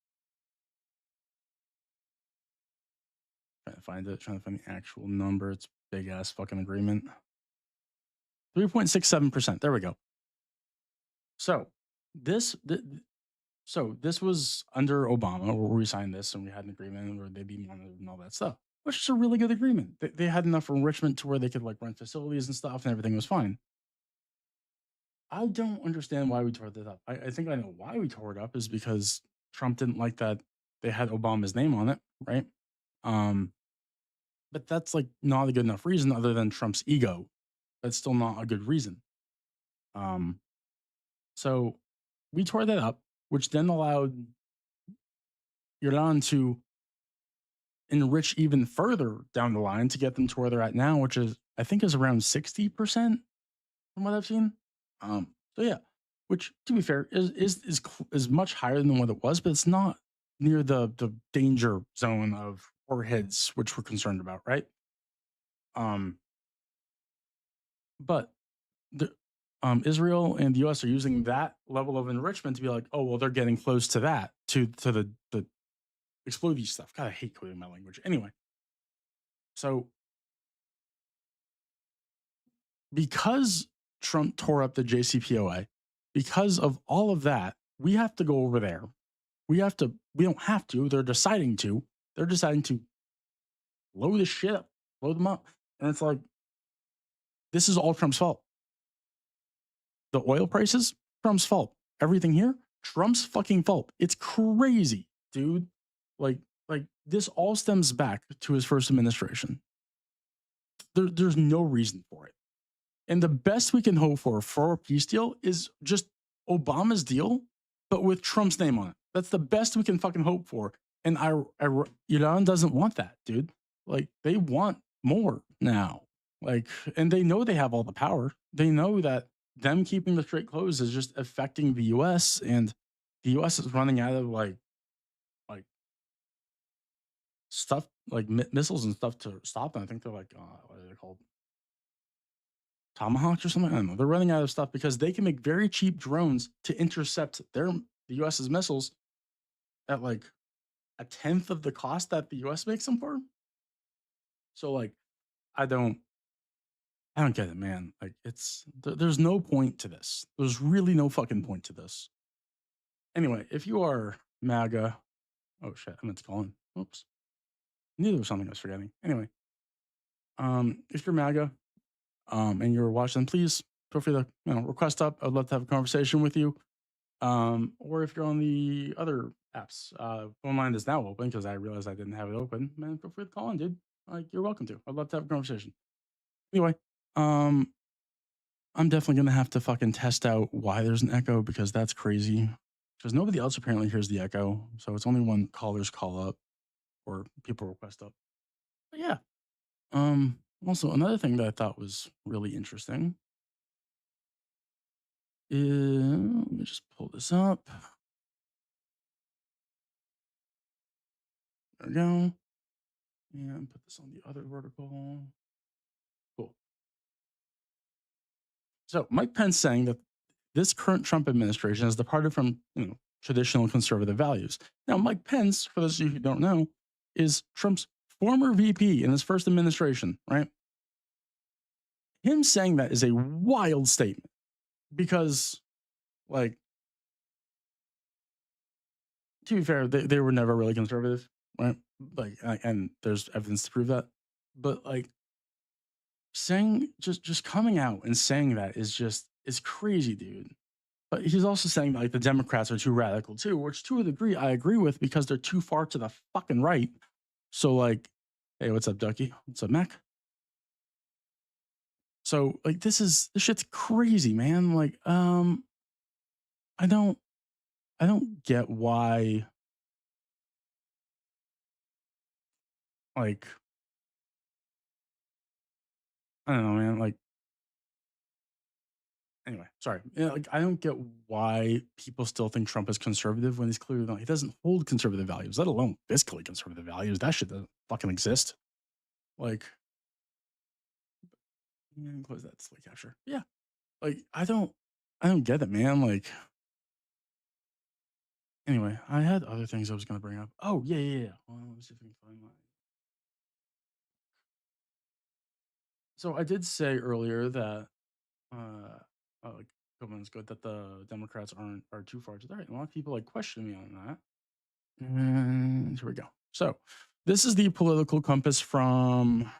Trying to find the actual number. It's big ass fucking agreement. 3.67%. There we go. So this was under Obama, where we signed this and we had an agreement where they'd be monitored and all that stuff, which is a really good agreement. They had enough enrichment to where they could like run facilities and stuff, and everything was fine. I don't understand why we tore that up. I think I know why we tore it up, is because Trump didn't like that they had Obama's name on it, right? Um, but that's like not a good enough reason, other than Trump's ego. That's still not a good reason. Um, so we tore that up, which then allowed Iran to enrich even further down the line to get them to where they're at now, which is I think is around 60% from what I've seen. So yeah, which to be fair is much higher than what it was, but it's not near the danger zone of warheads, which we're concerned about, right? Um, but the Israel and the U.S. are using that level of enrichment to be like, oh well, they're getting close to that to the explodey stuff. God, I hate coding my language. Anyway, so because Trump tore up the JCPOA, because of all of that, we have to go over there. We don't have to. They're deciding to. They're deciding to load this shit up, load them up. And it's like, this is all Trump's fault. The oil prices, Trump's fault. Everything here, Trump's fucking fault. It's crazy, dude. Like this all stems back to his first administration. There's no reason for it. And the best we can hope for a peace deal is just Obama's deal, but with Trump's name on it. That's the best we can fucking hope for. And Iran doesn't want that, dude. Like they want more now. Like, and they know they have all the power. They know that them keeping the strait closed is just affecting the U.S. and the U.S. is running out of like stuff, like missiles and stuff to stop them. I think they're like, what are they called? Tomahawks or something. I don't know. They're running out of stuff because they can make very cheap drones to intercept the U.S.'s missiles at like a tenth of the cost that the U.S. makes them for. So like, I don't. I don't get it, man. Like, there's no point to this. There's really no fucking point to this. Anyway, if you are MAGA, oh shit, I meant to call in. Oops. Knew there was something I was forgetting. Anyway, if you're MAGA, and you're watching, please feel free to request up. I'd love to have a conversation with you. Or if you're on the other apps, phone line is now open because I realized I didn't have it open. Man, feel free to call in, dude. Like, you're welcome to. I'd love to have a conversation. Anyway, I'm definitely gonna have to fucking test out why there's an echo because that's crazy. Because nobody else apparently hears the echo, so it's only when callers call up or people request up. But yeah. Also, another thing that I thought was really interesting is, let me just pull this up. There we go. And put this on the other vertical. Cool. So Mike Pence saying that this current Trump administration has departed from traditional conservative values. Now, Mike Pence, for those of you who don't know, is Trump's former VP in his first administration, right? Him saying that is a wild statement because, like, to be fair, they were never really conservative, right? Like, and there's evidence to prove that. But like, saying just coming out and saying that is crazy, dude. But he's also saying that, like, the Democrats are too radical too, which to a degree I agree with because they're too far to the fucking right. So like, hey, what's up, Ducky? What's up, Mac? So like, this shit's crazy, man. Like, I don't get why, like, I don't know, man. Like, anyway, sorry. Yeah, like, I don't get why people still think Trump is conservative when he's clearly not. He doesn't hold conservative values, let alone fiscally conservative values. That shit doesn't fucking exist. Like, close that display capture. Yeah, like, I don't get it, man. Like, anyway, I had other things I was gonna bring up. Oh yeah. Well, let me see if I can find mine. So I did say earlier that like, Covenant's good that the Democrats are too far to the right. A lot of people like question me on that. And here we go. So this is the political compass from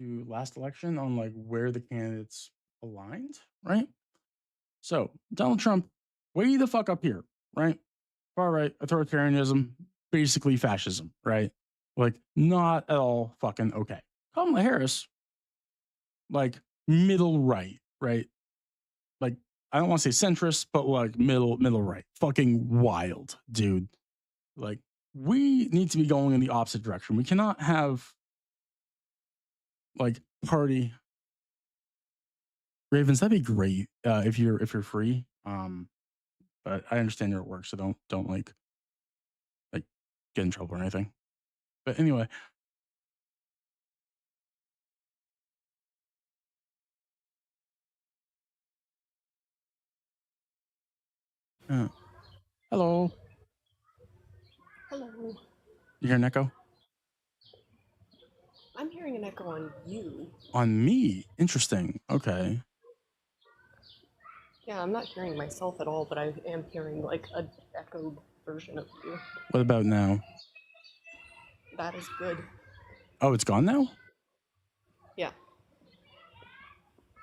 last election on like where the candidates aligned, right? So Donald Trump, way the fuck up here, right? Far right, authoritarianism, basically fascism, right? Like, not at all fucking okay. Kamala Harris, like, middle right, right? Like, I don't want to say centrist, but like middle right. Fucking wild, dude. Like, we need to be going in the opposite direction. We cannot have like party Ravens. That'd be great if you're free. But I understand you're at work, so don't like get in trouble or anything. But anyway, hello. Hello. You hear an echo? I'm hearing an echo on you. On me? Interesting. Okay. Yeah, I'm not hearing myself at all, but I am hearing like a echoed version of you. What about now? That is good. Oh, it's gone now? Yeah.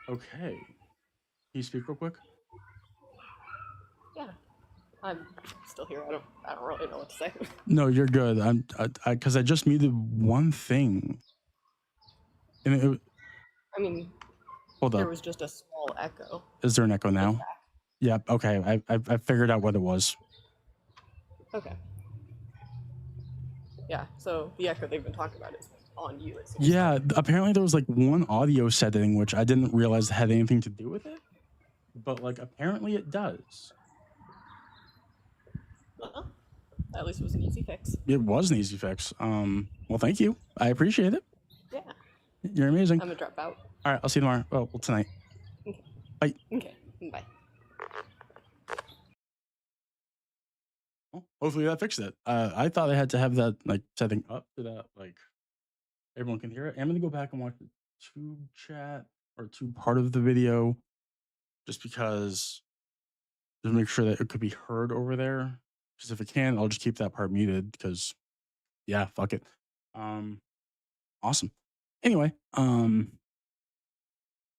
Okay. Can you speak real quick? Yeah. I'm still here. I don't really know what to say. No, you're good. Because I just muted one thing. And I mean, hold there up. was just a small echo. Is there an echo now? Yep. Okay. I figured out what it was. Okay. Yeah. So the echo they've been talking about is on you. It seems Yeah. like. Apparently there was like one audio setting which I didn't realize had anything to do with it, but like apparently it does. At least it was an easy fix. It was an easy fix. Well, thank you. I appreciate it. Yeah. You're amazing. I'm gonna drop out. All right. I'll see you tomorrow. Well, tonight. Okay. Bye. Okay. Bye. Well, hopefully that fixed it. I thought I had to have that like setting up so that like everyone can hear it. I'm gonna go back and watch it tube chat or tube part of the video, just because to make sure that it could be heard over there. Because if it can, I'll just keep that part muted. Because yeah, fuck it. Awesome. Anyway,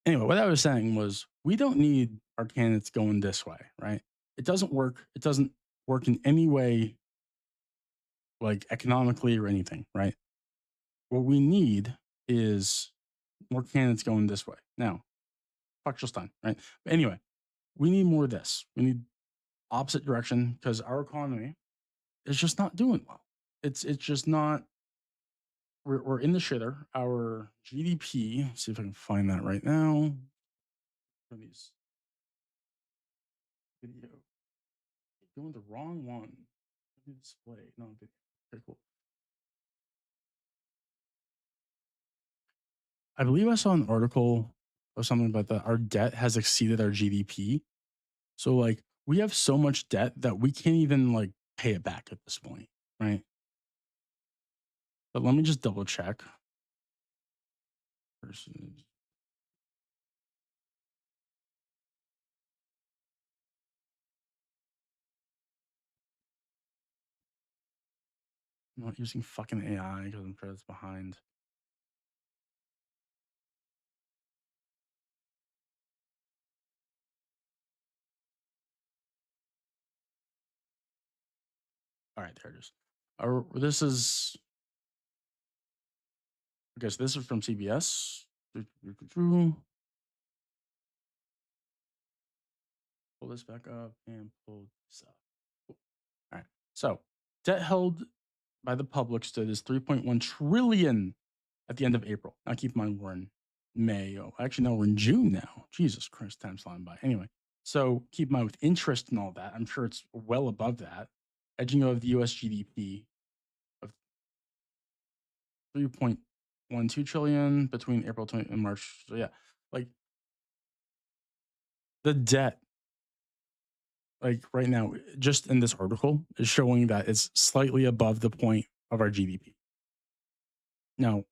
what I was saying was we don't need our candidates going this way, right? It doesn't work. It doesn't work in any way, like economically or anything, right? What we need is more candidates going this way. Now, fuck Stein, right? But anyway, we need more of this. We need opposite direction because our economy is just not doing well. It's just not. We're in the shitter. Our GDP. See if I can find that right now. For these video, going the wrong one. Display. No, video. Okay, cool. I believe I saw an article or something about that. Our debt has exceeded our GDP. So like we have so much debt that we can't even like pay it back at this point, right? But let me just double check. Versus I'm not using fucking AI because I'm sure it's behind. All right, there it is. This is, I guess this is from CBS. Pull this back up and pull this up. Cool. All right. So debt held by the public stood as 3.1 trillion at the end of April. Now keep in mind we're in May. Oh, actually, no, we're in June now. Jesus Christ, time's flying by. Anyway, so keep in mind with interest and all that, I'm sure it's well above that, edging of the US GDP of 3.12 trillion between April 20 and March. So yeah, like the debt, like right now, just in this article, is showing that it's slightly above the point of our GDP. Now,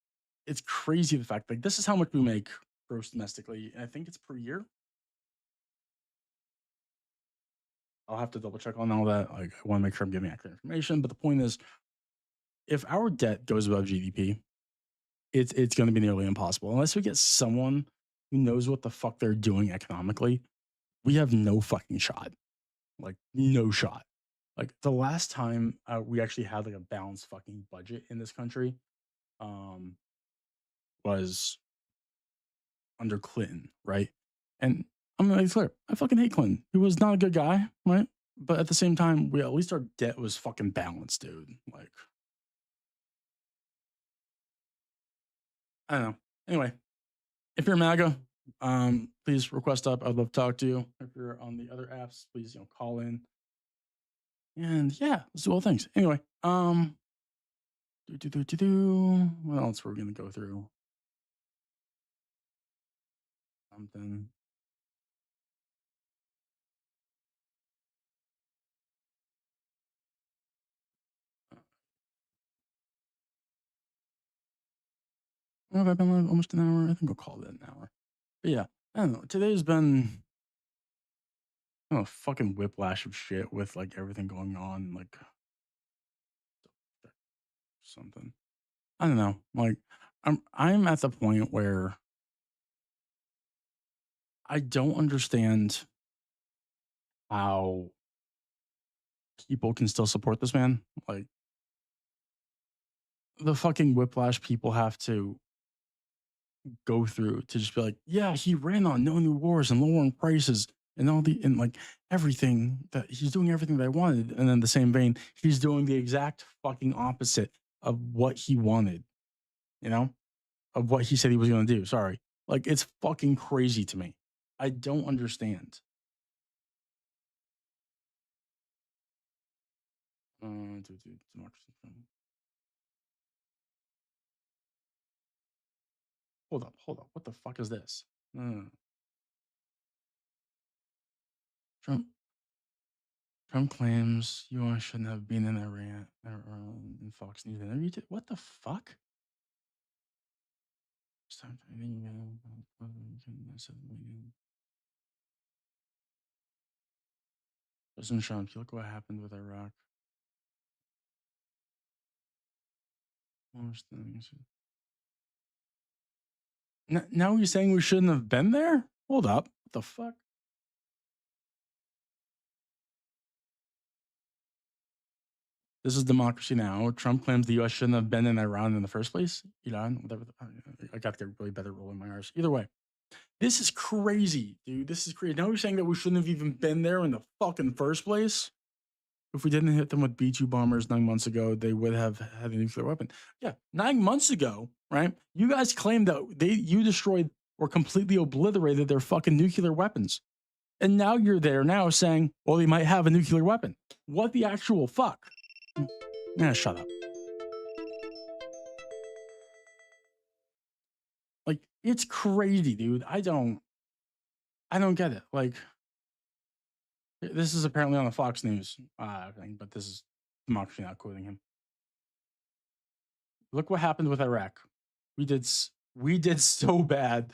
it's crazy the fact like this is how much we make gross domestically. And I think it's per year. I'll have to double check on all that. Like, I want to make sure I'm giving accurate information. But the point is, if our debt goes above GDP, it's going to be nearly impossible unless we get someone who knows what the fuck they're doing economically. We have no fucking shot. Like, no shot. Like the last time we actually had like a balanced fucking budget in this country, was under Clinton, right? And I'm gonna be clear, I fucking hate Clinton. He was not a good guy, right? But at the same time, at least our debt was fucking balanced, dude. Like, I don't know. Anyway, if you're MAGA, please request up. I'd love to talk to you. If you're on the other apps, please call in. And yeah, let's do all things. Anyway, what else we're gonna go through? Something. Well, I've been like almost an hour. I think I'll call it an hour. But yeah, I don't know. Today's been a fucking whiplash of shit with like everything going on, like something. I don't know. Like I'm at the point where I don't understand how people can still support this man. Like the fucking whiplash people have to go through to just be like, yeah, he ran on no new wars and lowering prices and all the and like everything that he's doing everything that I wanted. And then the same vein, he's doing the exact fucking opposite of what he wanted, of what he said he was gonna do. Sorry. Like it's fucking crazy to me. I don't understand. Democracy. Hold up. What the fuck is this? Trump Trump claims U.S. shouldn't have been in Iran in Fox News interview. What the fuck? Listen, Sean, if you look what happened with Iraq. Now you're saying we shouldn't have been there? Hold up. What the fuck? This is democracy now. Trump claims the U.S. shouldn't have been in Iran in the first place. Iran, whatever. I got to get really better roll in my R's. Either way, this is crazy, dude. This is crazy. Now you're saying that we shouldn't have even been there in the fucking first place? If we didn't hit them with B-2 bombers 9 months ago, they would have had a nuclear weapon. Yeah, 9 months ago, right? You guys claimed that you destroyed or completely obliterated their fucking nuclear weapons. And now you're there now saying, well, they might have a nuclear weapon. What the actual fuck? Nah, shut up. Like, it's crazy, dude. I don't get it. Like, this is apparently on the Fox News thing, but this is democracy not quoting him. Look what happened with Iraq. We did so bad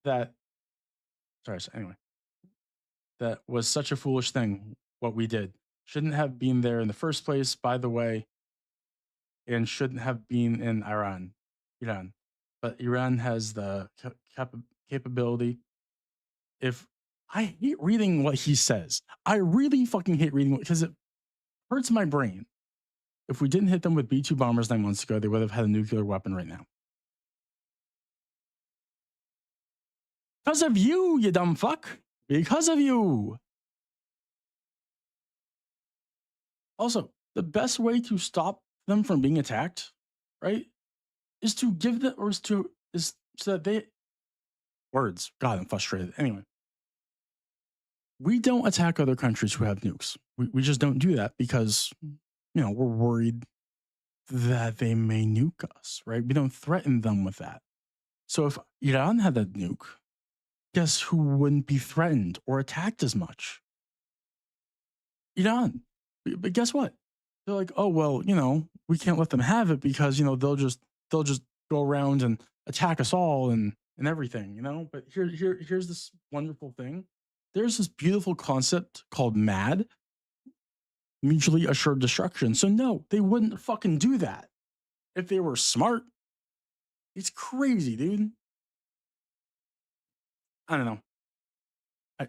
that. Sorry. So anyway, that was such a foolish thing. What we did shouldn't have been there in the first place. By the way, and shouldn't have been in Iran. But Iran has the capability. If I hate reading what he says, I really fucking hate reading because it hurts my brain. If we didn't hit them with B-2 bombers 9 months ago, they would have had a nuclear weapon right now. Because of you, you dumb fuck. Because of you. Also, the best way to stop them from being attacked, right, is to give them, or is so that they. Words. God, I'm frustrated. Anyway. We don't attack other countries who have nukes. We just don't do that because, we're worried that they may nuke us, right? We don't threaten them with that. So if Iran had a nuke, guess who wouldn't be threatened or attacked as much? Iran. But guess what? They're like, oh, well, we can't let them have it because, they'll just go around and attack us all and everything, But here's this wonderful thing. There's this beautiful concept called MAD, mutually assured destruction. So no, they wouldn't fucking do that if they were smart. It's crazy, dude. I don't know.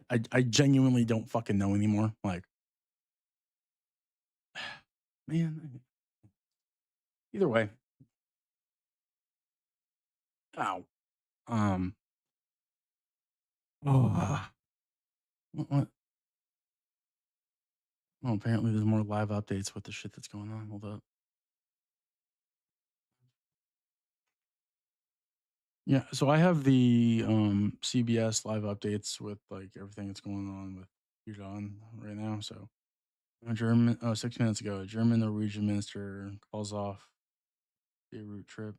I genuinely don't fucking know anymore. Like, man. Either way. Ow. Oh. What? Oh, apparently there's more live updates with the shit that's going on. Hold up. Yeah, so I have the CBS live updates with like everything that's going on with Iran right now. So, 6 minutes ago, a German Norwegian minister calls off Beirut trip.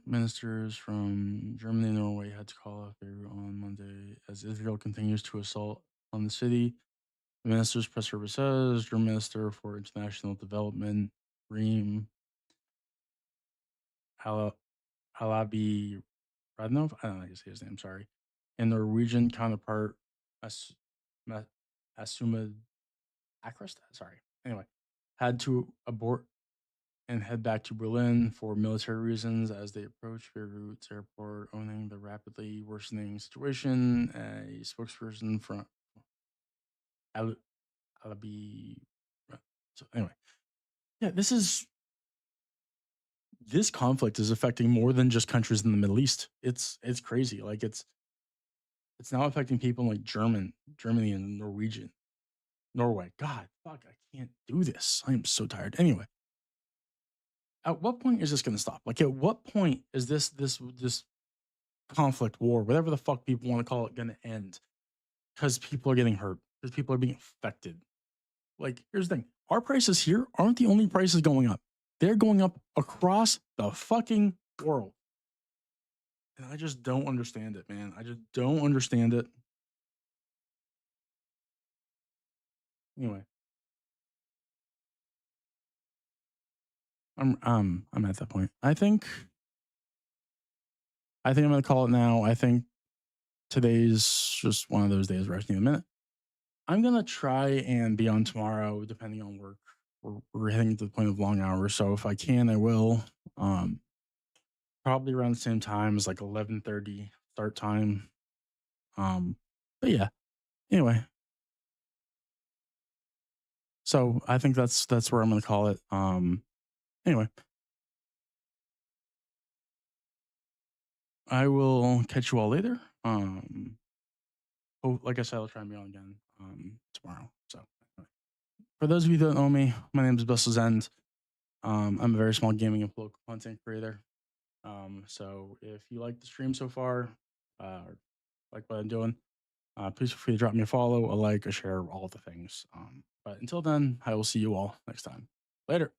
Ministers from Germany and Norway had to call off Beirut on Monday as Israel continues to assault on the city. The minister's press service says German Minister for International Development, Reem Halabi Radnov, I don't know how to say his name, sorry, and Norwegian counterpart Asuma Akrest, sorry. Anyway, had to abort and head back to Berlin for military reasons as they approach Beirut's airport, owning the rapidly worsening situation. A spokesperson from Alabi. So anyway, yeah, this conflict is affecting more than just countries in the Middle East. It's crazy. Like it's now affecting people like Germany and Norway. God, fuck, I can't do this. I am so tired. Anyway, at what point is this going to stop? Like, at what point is this conflict, war, whatever the fuck people want to call it, going to end? Because people are getting hurt. Because people are being affected. Like, here's the thing: our prices here aren't the only prices going up. They're going up across the fucking world. And I just don't understand it, man. I just don't understand it. Anyway. I'm at that point. I think I think I'm gonna call it now. I think today's just one of those days where I just need a minute. I'm gonna try and be on tomorrow, depending on work. We're heading to the point of long hours, so if I can, I will. Um, Probably around the same time as like 11:30 start time. But yeah. Anyway, so I think that's where I'm gonna call it. Anyway, I will catch you all later. Like I said, I'll try and be on again tomorrow. So anyway. For those of you that don't know me, my name is Bussel's End. I'm a very small gaming and political content creator. So if you like the stream so far, or like what I'm doing, please feel free to drop me a follow, a like, a share, all the things. But until then, I will see you all next time. Later.